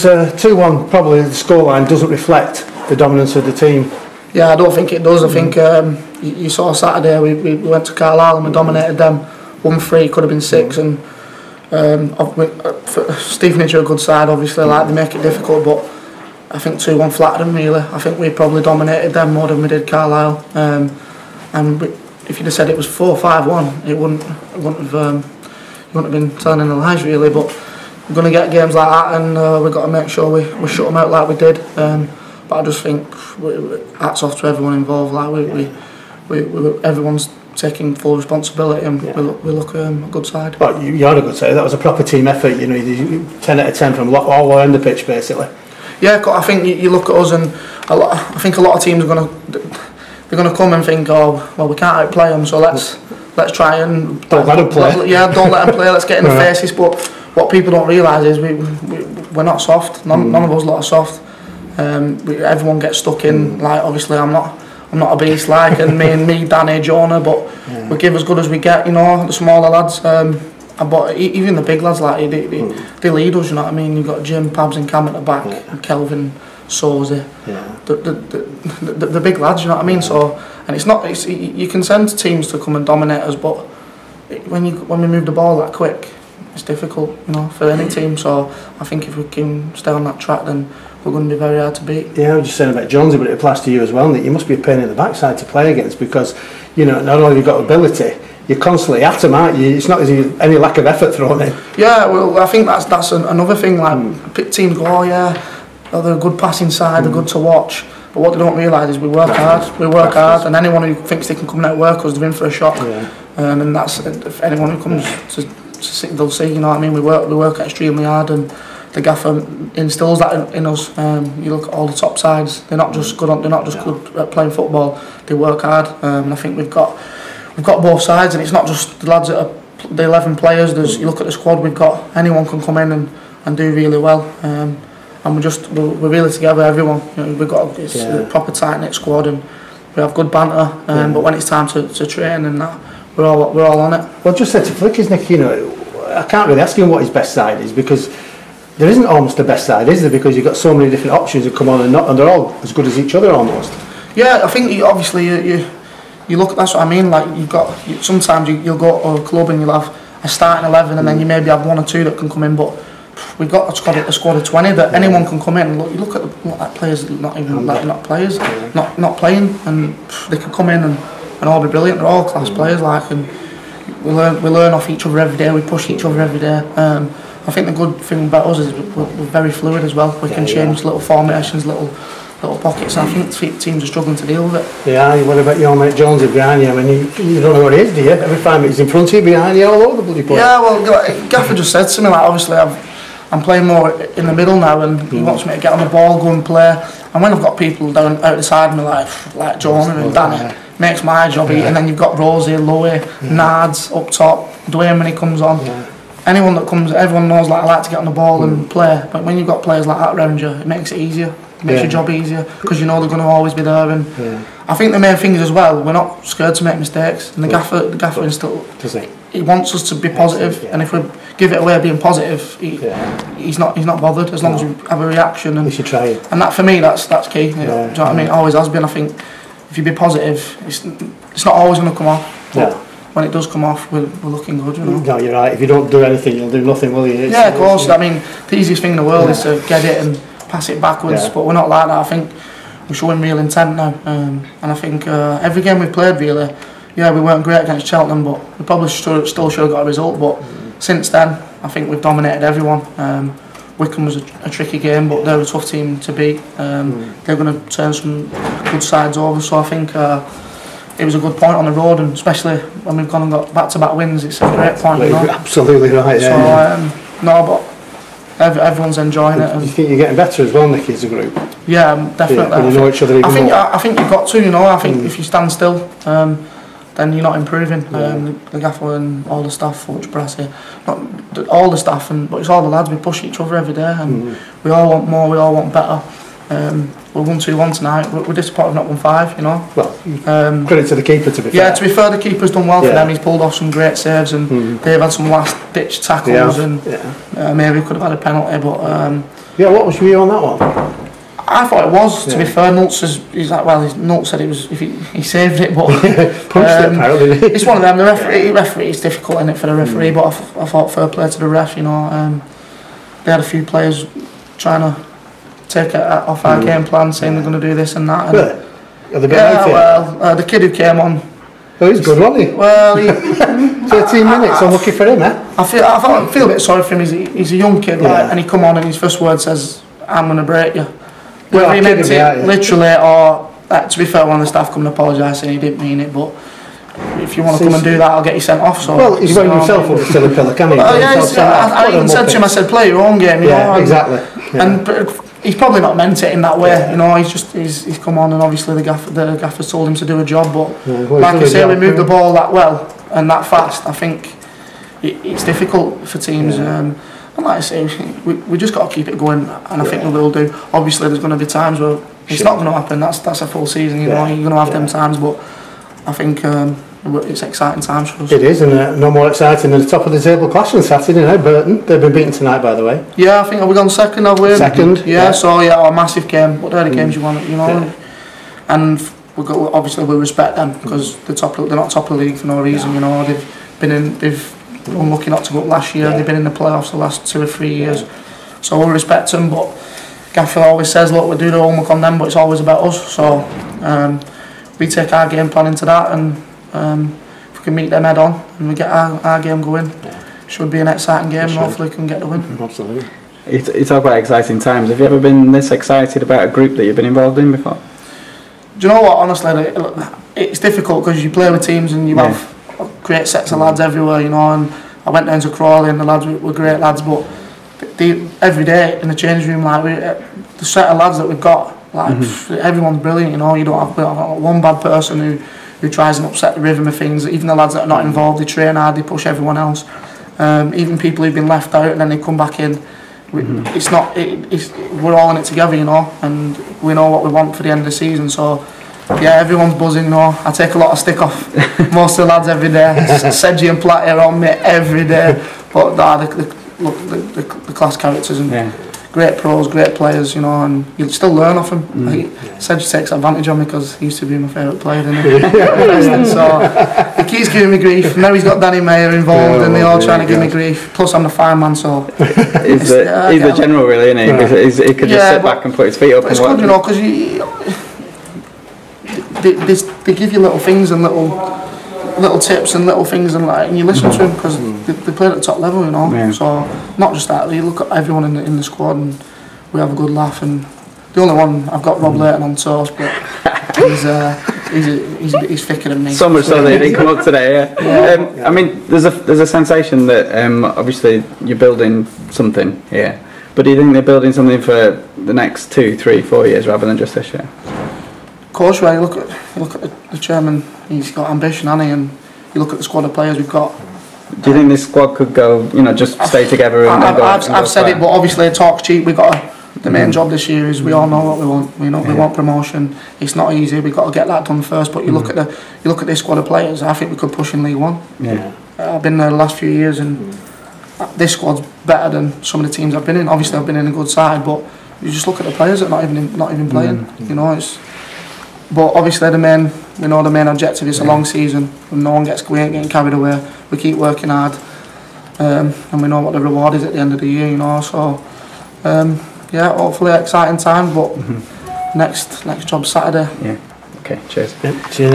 2-1, probably the scoreline doesn't reflect the dominance of the team. Yeah, I don't think it does. I think you saw Saturday, we went to Carlisle and we dominated them. 1-3, could have been 6, and Stevenage are a good side, obviously, like they make it difficult, but I think 2-1 flattered them really. I think we probably dominated them more than we did Carlisle, and if you'd have said it was 4-5-1, it wouldn't have been telling any lies really, but we're going to get games like that, and we've got to make sure we shut them out like we did. But I just think hats off to everyone involved. Like everyone's taking full responsibility, and we look a good side. Well, you are a good side. That was a proper team effort. You know, 10 out of 10 from all around the pitch, basically. Yeah, I think you look at us, and I think a lot of teams are going to come and think, oh, well, we can't outplay them, so let's try and don't let them play. Yeah, don't let them play. Let's get in the faces. But what people don't realise is we're not soft. None of us lot are soft. Everyone gets stuck in. Like, obviously, I'm not a beast, like, and me, Danny, Jonah, but we give as good as we get. You know, the smaller lads. But even the big lads, like they lead us. You know what I mean? You've got Jim, Pabs, and Cam at the back, and Kelvin, Sozy. The big lads. You know what I mean? So, and it's you can send teams to come and dominate us, but when we move the ball that quick, it's difficult, you know, for any team. So I think if we can stay on that track, then we're going to be very hard to beat. Yeah, I was just saying about Jonesy, but it applies to you as well, that you must be a pain in the backside to play against, because, you know, not only have you got ability, you're constantly at them, aren't you? It's not as if any lack of effort thrown in. Yeah, well, I think that's another thing. Like teams go, oh yeah, they're a good passing side, they're good to watch. But what they don't realise is we work hard. We work hard, and anyone who thinks they can come and outwork us, they're in for a shock. Yeah. And that's, if anyone who comes to see, they'll see. You know what I mean? We work extremely hard, and the gaffer instills that in us. You look at all the top sides; they're not just good at playing football. They work hard, and I think we've got both sides. And it's not just the lads that are the 11 players. You look at the squad we've got. Anyone can come in and do really well. And we're really together. Everyone, you know, we've got a proper tight knit squad, and we have good banter. But when it's time to train and that, we're all on it. Well, just said to Flickers, Nicky, you know, I can't really ask him what his best side is, because there isn't almost a best side, is there? Because you've got so many different options that come on, and they're all as good as each other almost. Yeah, I think obviously you look. That's what I mean. Like sometimes you'll go to a club and you'll have a starting 11, and then you maybe have 1 or 2 that can come in, but we've got a squad of 20 that anyone can come in. You look at players not players, not playing, and they can come in and all be brilliant. They're all class players, like, and we learn off each other every day. We push each other every day. I think the good thing about us is we're very fluid as well. We can change little formations, little pockets, and I think teams are struggling to deal with it. Yeah, what about your mate Jonesy behind you? I mean, you don't know what it is, do you? Every time he's in front of you, behind you, all over the bloody place. Yeah, well, Gaffer just said to me, like, obviously I'm playing more in the middle now, and he wants me to get on the ball, go and play. And when I've got people down out the side of me, like Jonah and Danny, makes my job easy. And then you've got Rosie, Lowy, Nards up top, Dwayne when he comes on. Yeah. Anyone that comes, everyone knows, like, I like to get on the ball and play. But when you've got players like that around you, it makes it easier. It makes your job easier, because you know they're going to always be there. And I think the main thing is as well, we're not scared to make mistakes. And the gaffer instill, he wants us to be positive, and if we give it away being positive, he's not bothered, as long as we have a reaction. And we should try it. And that, for me, that's key. Do you know what I mean? It always has been. I think if you be positive, it's not always going to come off. But when it does come off, we're looking good, you know. No, you're right. If you don't do anything, you'll do nothing, will you? Yeah, of course. I mean, the easiest thing in the world is to get it and pass it backwards, but we're not like that. I think we're showing real intent now, and I think every game we played, really, we weren't great against Cheltenham, but we probably still should have got a result. But since then, I think we've dominated everyone. Wycombe was a tricky game, but they're a tough team to beat. They're going to turn some good sides over, so I think it was a good point on the road, and especially when we've gone and got back-to-back wins, it's a great point. You know? Absolutely right. So no, but everyone's enjoying it. Do you think you're getting better as well, Nicky, as a group? Yeah, definitely. Yeah, you know each other even more. I think you've got to. You know, I think if you stand still, then you're not improving. The gaffer and all the staff, which Brassy, not all the staff, but it's all the lads. We push each other every day, and we all want more. We all want better. We won 2-1 tonight. We're disappointed not won 5. You know. Well, credit to the keeper, to be fair. Yeah, to be fair, the keeper's done well for them. He's pulled off some great saves, and they've had some last ditch tackles, and maybe we could have had a penalty, but Yeah, what was your view on that one? I thought it was, to be fair. Nuts said it was, if he saved it, but Punched it apparently. it's one of them. The referee, it's difficult, isn't it, for the referee? But I thought fair play to the ref. You know, they had a few players trying to take it off our game plan, saying they're going to do this and that. And, the kid who came on. Oh, he's good, wasn't he? Well, 13 minutes, unlucky for him, eh? I feel a bit sorry for him. He's a young kid, and he come on and his first word says, "I'm going to break you." Whether he meant it literally or, to be fair, one of the staff come and apologise saying he didn't mean it, but if you want to come and do that, I'll get you sent off. So, well, he's got himself up to silly pillar, can he? I even said to him, I said, play your own game, you know. Exactly. Yeah. And he's probably not meant it in that way, you know. He's come on, and obviously the gaffer's told him to do a job, but like I say, we moved the ball that well and that fast. I think it's difficult for teams. And like I say, we just got to keep it going, and I think we will do. Obviously, there's going to be times where it's not going to happen. That's a full season, you know. You're going to have them times, but I think it's exciting times for us. It is, and no more exciting than the top of the table clash on Saturday. You know, Burton. They've been beaten tonight, by the way. Yeah, I think have we gone second? Have we? Second. Yeah. So a massive game. But they're the games you want, you know. Yeah. And obviously we respect them because they're not top of the league for no reason, you know. They've unlucky not to go up last year. They've been in the playoffs the last 2 or 3 years, so we'll respect them. But Gaffer always says, look, we do the homework on them, but it's always about us. So we take our game plan into that, and if we can meet them head on and we get our game going, should be an exciting game, and hopefully we can get the win. Absolutely. You talk about exciting times. Have you ever been this excited about a group that you've been involved in before? Do you know what? Honestly, it's difficult because you play with teams and you have great sets of lads everywhere, you know. And I went down to Crawley and the lads were great lads, but every day in the change room, like the set of lads that we've got, like everyone's brilliant, you know. You don't have one bad person who tries and upset the rhythm of things. Even the lads that are not involved, they train hard, they push everyone else. Even people who've been left out and then they come back in. We're all in it together, you know, and we know what we want for the end of the season. So yeah, everyone's buzzing, you know. I take a lot of stick off most of the lads every day. Sedgy and Platt here on me every day, but the class characters and great pros, great players, you know, and you still learn off them. Sedge takes advantage of me because he used to be my favourite player, didn't he? So he keeps giving me grief. Now he's got Danny Mayer involved, and they're all trying to give me grief. Plus I'm the fireman, so he's the general, really, isn't he? Because he could just sit back and put his feet up. But it's good, you know, because they give you little things and little tips and little things, and you listen to them because they play at the top level, you know. Yeah. So not just that, you look at everyone in the squad and we have a good laugh. And the only one I've got Rob Layton on toast, but he's thicker than me. So much so that he didn't come up today. I mean, there's a sensation that obviously you're building something here, but do you think they're building something for the next 2, 3, 4 years rather than just this year? Of course, right. You look at the chairman. He's got ambition, hasn't he? And you look at the squad of players we've got. Do you think this squad could go, just stay together? I've said it, but obviously talk's cheap. We got the main job this year is we all know what we want. We want promotion. It's not easy. We've got to get that done first. But you look at this squad of players. I think we could push in League One. Yeah. I've been there the last few years, and this squad's better than some of the teams I've been in. Obviously, I've been in a good side, but you just look at the players that are not even playing. You know, it's. But obviously the main objective is a long season, and no one gets getting carried away. We keep working hard, and we know what the reward is at the end of the year, you know. So hopefully exciting time. But next job Saturday. Yeah. Okay. Cheers. Yeah, cheers.